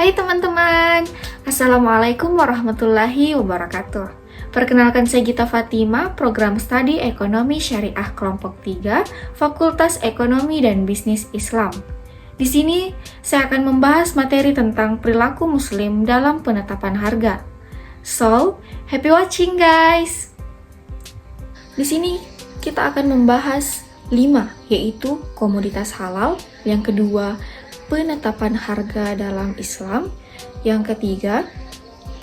Hai teman-teman, Assalamualaikum warahmatullahi wabarakatuh. Perkenalkan, saya Gita Fatima, Program Studi Ekonomi Syariah Kelompok 3, Fakultas Ekonomi dan Bisnis Islam. Di sini, saya akan membahas materi tentang perilaku Muslim dalam penetapan harga. So, happy watching guys! Di sini, kita akan membahas 5, yaitu komoditas halal, yang kedua, penetapan harga dalam Islam, yang ketiga,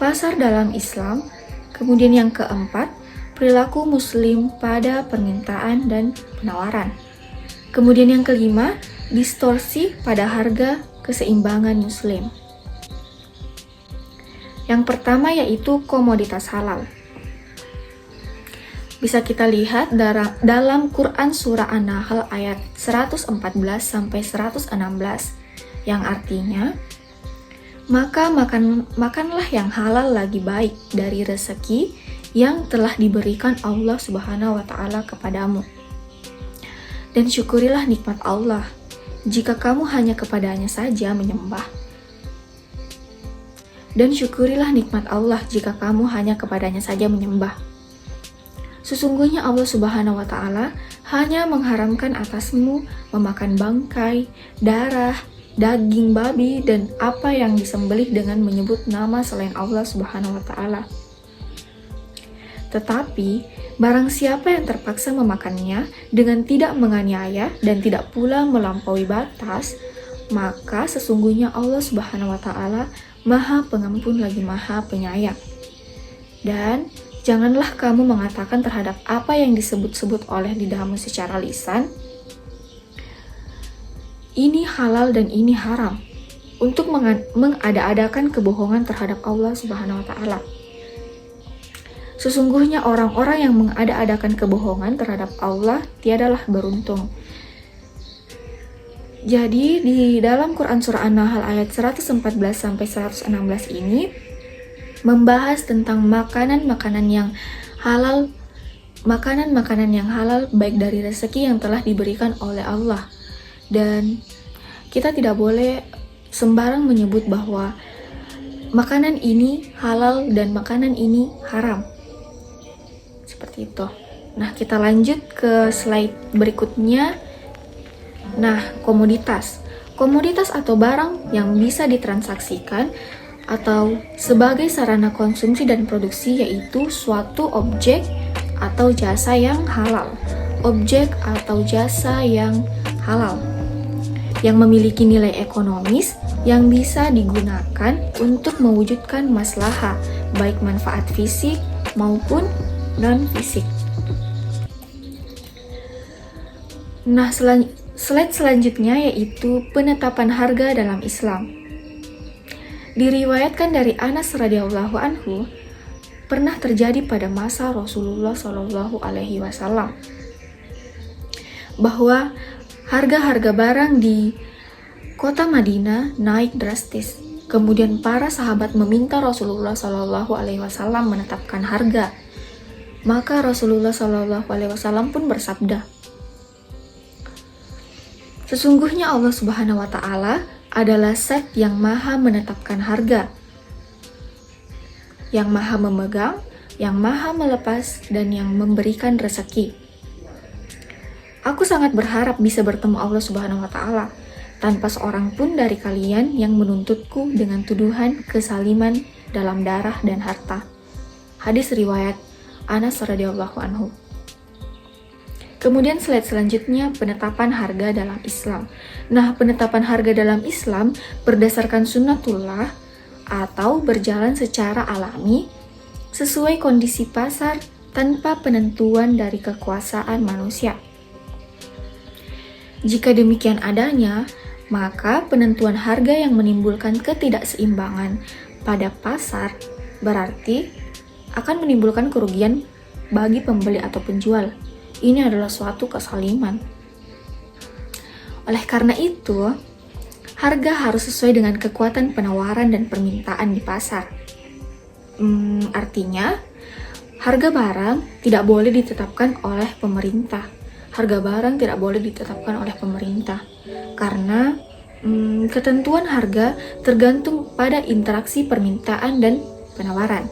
pasar dalam Islam, kemudian yang keempat, perilaku Muslim pada permintaan dan penawaran. Kemudian yang kelima, distorsi pada harga keseimbangan Muslim. Yang pertama yaitu komoditas halal. Bisa kita lihat dalam Quran Surah An-Nahl ayat 114-116, yang artinya, maka makanlah yang halal lagi baik dari rezeki yang telah diberikan Allah Subhanahu wa Ta'ala kepadamu. Dan syukurilah nikmat Allah jika kamu hanya kepadanya saja menyembah. Dan syukurilah nikmat Allah jika kamu hanya kepadanya saja menyembah. Sesungguhnya Allah Subhanahu wa Ta'ala hanya mengharamkan atasmu memakan bangkai, darah, daging babi, dan apa yang disembelih dengan menyebut nama selain Allah Subhanahu wa Ta'ala. Tetapi, barang siapa yang terpaksa memakannya dengan tidak menganiaya dan tidak pula melampaui batas, maka sesungguhnya Allah Subhanahu wa Ta'ala Maha Pengampun lagi Maha Penyayang. Dan janganlah kamu mengatakan terhadap apa yang disebut-sebut oleh lidahmu secara lisan, ini halal dan ini haram, untuk mengada-adakan kebohongan terhadap Allah Subhanahu wa Ta'ala. Sesungguhnya orang-orang yang mengada-adakan kebohongan terhadap Allah tiadalah beruntung. Jadi di dalam Quran Surah An-Nahl ayat 114-116 ini membahas tentang makanan-makanan yang halal, makanan-makanan yang halal baik dari rezeki yang telah diberikan oleh Allah. Dan kita tidak boleh sembarang menyebut bahwa makanan ini halal dan makanan ini haram. Seperti itu. Nah, kita lanjut ke slide berikutnya. Nah, komoditas. Komoditas atau barang yang bisa ditransaksikan atau sebagai sarana konsumsi dan produksi, yaitu suatu objek atau jasa yang halal. Objek atau jasa yang halal yang memiliki nilai ekonomis yang bisa digunakan untuk mewujudkan maslahah, baik manfaat fisik maupun non-fisik. Nah, slide selanjutnya yaitu penetapan harga dalam Islam. Diriwayatkan dari Anas radhiyallahu anhu, pernah terjadi pada masa Rasulullah Shallallahu alaihi wasallam bahwa harga-harga barang di kota Madinah naik drastis. Kemudian para sahabat meminta Rasulullah Shallallahu alaihi wasallam menetapkan harga. Maka Rasulullah Shallallahu alaihi wasallam pun bersabda, sesungguhnya Allah Subhanahu wa Ta'ala adalah Zat yang Maha menetapkan harga, yang Maha memegang, yang Maha melepas, dan yang memberikan rezeki. Aku sangat berharap bisa bertemu Allah Subhanahu wa Ta'ala tanpa seorang pun dari kalian yang menuntutku dengan tuduhan kesaliman dalam darah dan harta. Hadis riwayat Anas radhiyallahu anhu. Kemudian slide selanjutnya, penetapan harga dalam Islam. Nah, penetapan harga dalam Islam berdasarkan sunnatullah atau berjalan secara alami sesuai kondisi pasar tanpa penentuan dari kekuasaan manusia. Jika demikian adanya, maka penentuan harga yang menimbulkan ketidakseimbangan pada pasar berarti akan menimbulkan kerugian bagi pembeli atau penjual. Ini adalah suatu kezaliman. Oleh karena itu, harga harus sesuai dengan kekuatan penawaran dan permintaan di pasar. Artinya, harga barang tidak boleh ditetapkan oleh pemerintah. Harga barang tidak boleh ditetapkan oleh pemerintah karena ketentuan harga tergantung pada interaksi permintaan dan penawaran.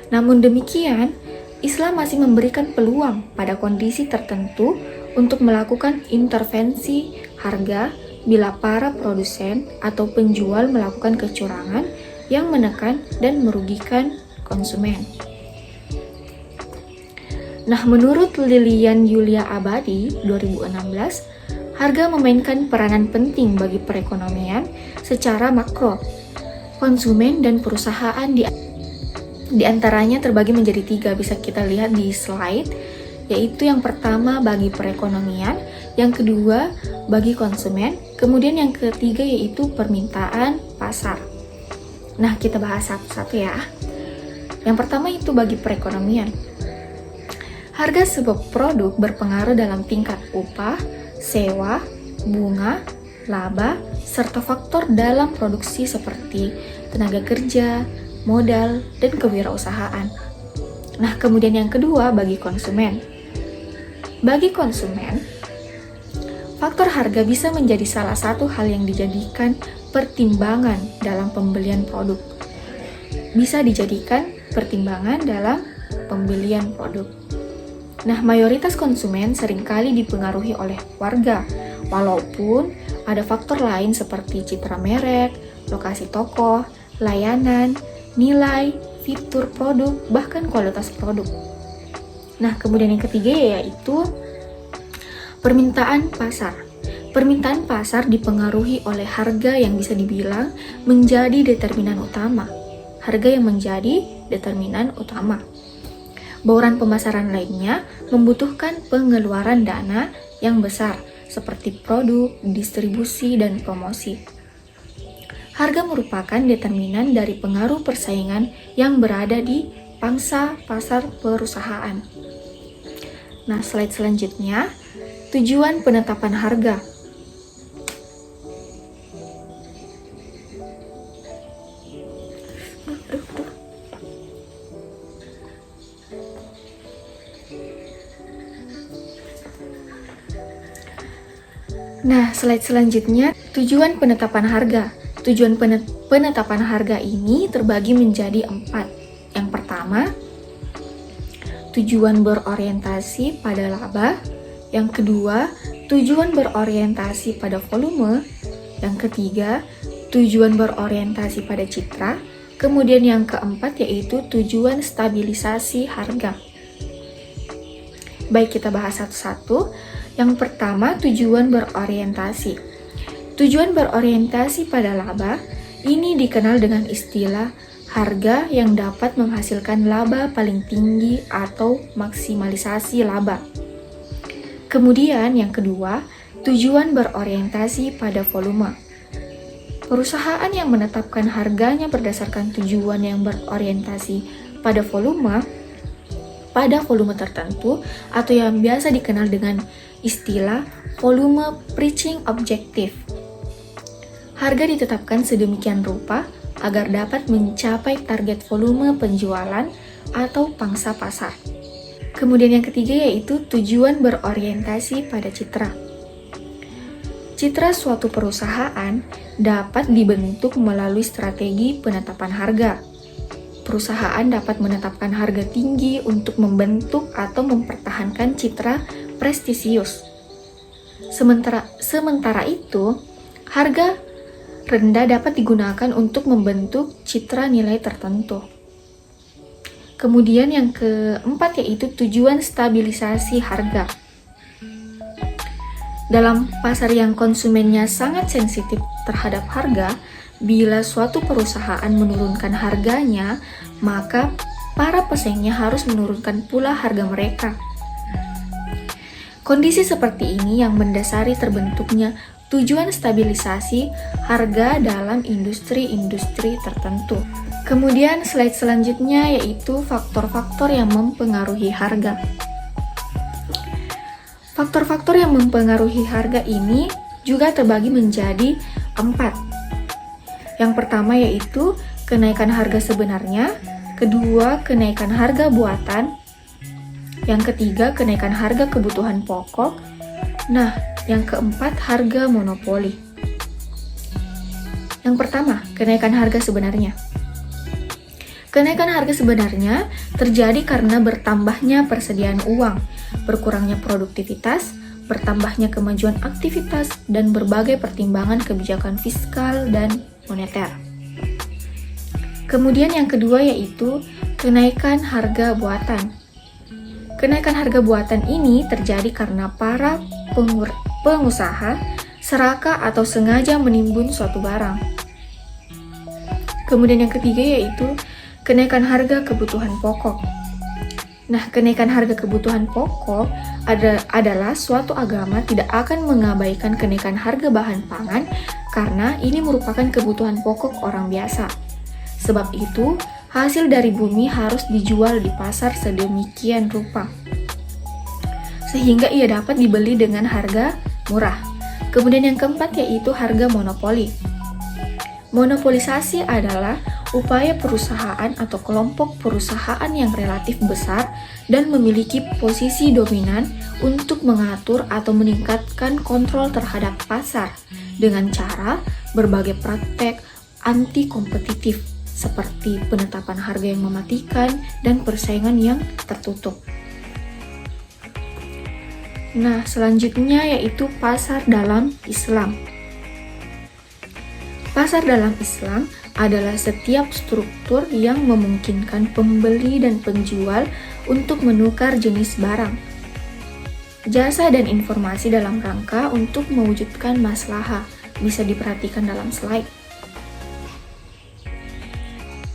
Namun demikian, Islam masih memberikan peluang pada kondisi tertentu untuk melakukan intervensi harga bila para produsen atau penjual melakukan kecurangan yang menekan dan merugikan konsumen. Nah, menurut Lilian Yulia Abadi 2016, harga memainkan peranan penting bagi perekonomian secara makro. Konsumen dan perusahaan di antaranya terbagi menjadi 3, bisa kita lihat di slide, yaitu yang pertama bagi perekonomian, yang kedua bagi konsumen, kemudian yang ketiga yaitu permintaan pasar. Nah, kita bahas satu-satu ya. Yang pertama itu bagi perekonomian. Harga sebuah produk berpengaruh dalam tingkat upah, sewa, bunga, laba, serta faktor dalam produksi seperti tenaga kerja, modal, dan kewirausahaan. Nah, kemudian yang kedua bagi konsumen. Bagi konsumen, faktor harga bisa menjadi salah satu hal yang dijadikan pertimbangan dalam pembelian produk. Bisa dijadikan pertimbangan dalam pembelian produk. Nah, mayoritas konsumen seringkali dipengaruhi oleh warga, walaupun ada faktor lain seperti citra merek, lokasi toko, layanan, nilai, fitur produk, bahkan kualitas produk. Nah, kemudian yang ketiga yaitu permintaan pasar. Permintaan pasar dipengaruhi oleh harga yang bisa dibilang menjadi determinan utama. Harga yang menjadi determinan utama. Bauran pemasaran lainnya membutuhkan pengeluaran dana yang besar seperti produk, distribusi, dan promosi. Harga merupakan determinan dari pengaruh persaingan yang berada di pangsa pasar perusahaan. Nah, slide selanjutnya, tujuan penetapan harga. Nah, slide selanjutnya, tujuan penetapan harga. Tujuan penetapan harga ini terbagi menjadi 4. Yang pertama, tujuan berorientasi pada laba. Yang kedua, tujuan berorientasi pada volume. Yang ketiga, tujuan berorientasi pada citra. Kemudian yang keempat yaitu tujuan stabilisasi harga. Baik, kita bahas satu-satu. Yang pertama, tujuan berorientasi. Tujuan berorientasi pada laba ini dikenal dengan istilah harga yang dapat menghasilkan laba paling tinggi atau maksimalisasi laba. Kemudian yang kedua, tujuan berorientasi pada volume. Perusahaan yang menetapkan harganya berdasarkan tujuan yang berorientasi pada volume tertentu atau yang biasa dikenal dengan istilah volume pricing objektif. Harga ditetapkan sedemikian rupa agar dapat mencapai target volume penjualan atau pangsa pasar. Kemudian yang ketiga yaitu tujuan berorientasi pada citra. Citra suatu perusahaan dapat dibentuk melalui strategi penetapan harga. Perusahaan dapat menetapkan harga tinggi untuk membentuk atau mempertahankan citra prestisius. Sementara itu, harga rendah dapat digunakan untuk membentuk citra nilai tertentu. Kemudian yang keempat yaitu tujuan stabilisasi harga. Dalam pasar yang konsumennya sangat sensitif terhadap harga, Bila suatu perusahaan menurunkan harganya, maka para pesaingnya harus menurunkan pula harga mereka. Kondisi seperti ini yang mendasari terbentuknya tujuan stabilisasi harga dalam industri-industri tertentu. Kemudian slide selanjutnya yaitu faktor-faktor yang mempengaruhi harga. Faktor-faktor yang mempengaruhi harga ini juga terbagi menjadi 4. Yang pertama yaitu kenaikan harga sebenarnya, kedua kenaikan harga buatan, yang ketiga kenaikan harga kebutuhan pokok, nah yang keempat harga monopoli. Yang pertama, kenaikan harga sebenarnya. Kenaikan harga sebenarnya terjadi karena bertambahnya persediaan uang, berkurangnya produktivitas, bertambahnya kemajuan aktivitas, dan berbagai pertimbangan kebijakan fiskal dan moneter. Kemudian yang kedua yaitu kenaikan harga buatan. Kenaikan harga buatan ini terjadi karena para pengusaha serakah atau sengaja menimbun suatu barang. Kemudian yang ketiga yaitu kenaikan harga kebutuhan pokok. Nah, kenaikan harga kebutuhan pokok adalah suatu agama tidak akan mengabaikan kenaikan harga bahan pangan karena ini merupakan kebutuhan pokok orang biasa. Sebab itu, hasil dari bumi harus dijual di pasar sedemikian rupa, sehingga ia dapat dibeli dengan harga murah. Kemudian yang keempat yaitu harga monopoli. Monopolisasi adalah upaya perusahaan atau kelompok perusahaan yang relatif besar dan memiliki posisi dominan untuk mengatur atau meningkatkan kontrol terhadap pasar dengan cara berbagai praktek anti-kompetitif seperti penetapan harga yang mematikan dan persaingan yang tertutup. Nah, selanjutnya yaitu pasar dalam Islam. Pasar dalam Islam adalah setiap struktur yang memungkinkan pembeli dan penjual untuk menukar jenis barang, jasa, dan informasi dalam rangka untuk mewujudkan maslahah. Bisa diperhatikan dalam slide.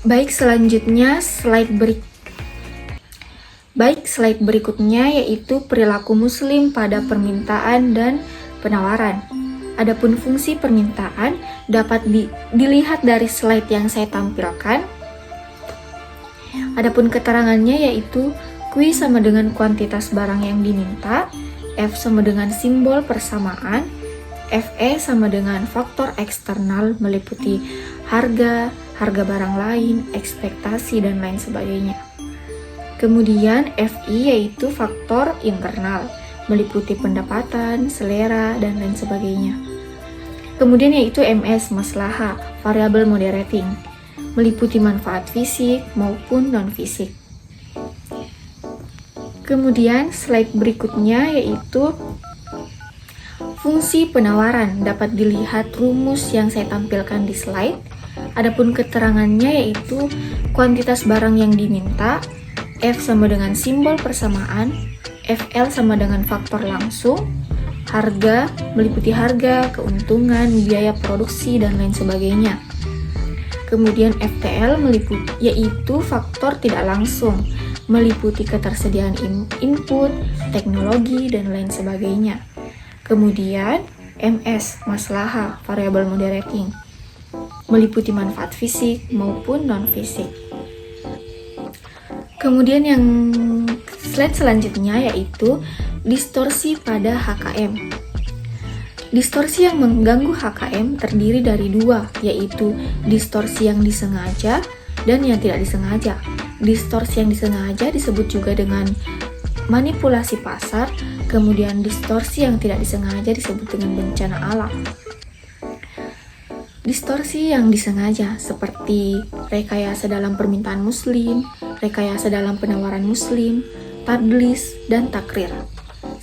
Baik, selanjutnya slide berikutnya yaitu perilaku muslim pada permintaan dan penawaran. Adapun fungsi permintaan dapat dilihat dari slide yang saya tampilkan. Adapun keterangannya yaitu Q sama dengan kuantitas barang yang diminta, F sama dengan simbol persamaan, FE sama dengan faktor eksternal meliputi harga barang lain, ekspektasi, dan lain sebagainya. Kemudian FI yaitu faktor internal, meliputi pendapatan, selera, dan lain sebagainya. Kemudian yaitu MS, maslahah, variabel moderating, meliputi manfaat fisik maupun non-fisik. Kemudian slide berikutnya yaitu fungsi penawaran. Dapat dilihat rumus yang saya tampilkan di slide. Adapun keterangannya yaitu kuantitas barang yang diminta, F sama dengan simbol persamaan, FL sama dengan faktor langsung, harga meliputi harga, keuntungan, biaya produksi, dan lain sebagainya. Kemudian FTL yaitu faktor tidak langsung, meliputi ketersediaan input, teknologi, dan lain sebagainya. Kemudian MS, maslahah, variabel moderating, meliputi manfaat fisik maupun non-fisik. Kemudian yang slide selanjutnya yaitu distorsi pada HKM. Distorsi yang mengganggu HKM terdiri dari dua, yaitu distorsi yang disengaja dan yang tidak disengaja. Distorsi yang disengaja disebut juga dengan manipulasi pasar, kemudian distorsi yang tidak disengaja disebut dengan bencana alam. Distorsi yang disengaja seperti rekayasa dalam permintaan muslim, rekayasa dalam penawaran muslim, tadlis, dan takrir.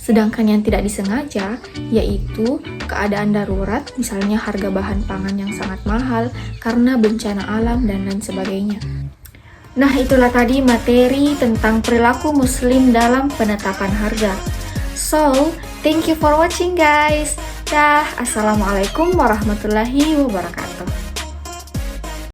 Sedangkan yang tidak disengaja yaitu keadaan darurat, misalnya harga bahan pangan yang sangat mahal karena bencana alam dan lain sebagainya. Nah, itulah tadi materi tentang perilaku muslim dalam penetapan harga. So, thank you for watching guys. Dah, assalamualaikum warahmatullahi wabarakatuh.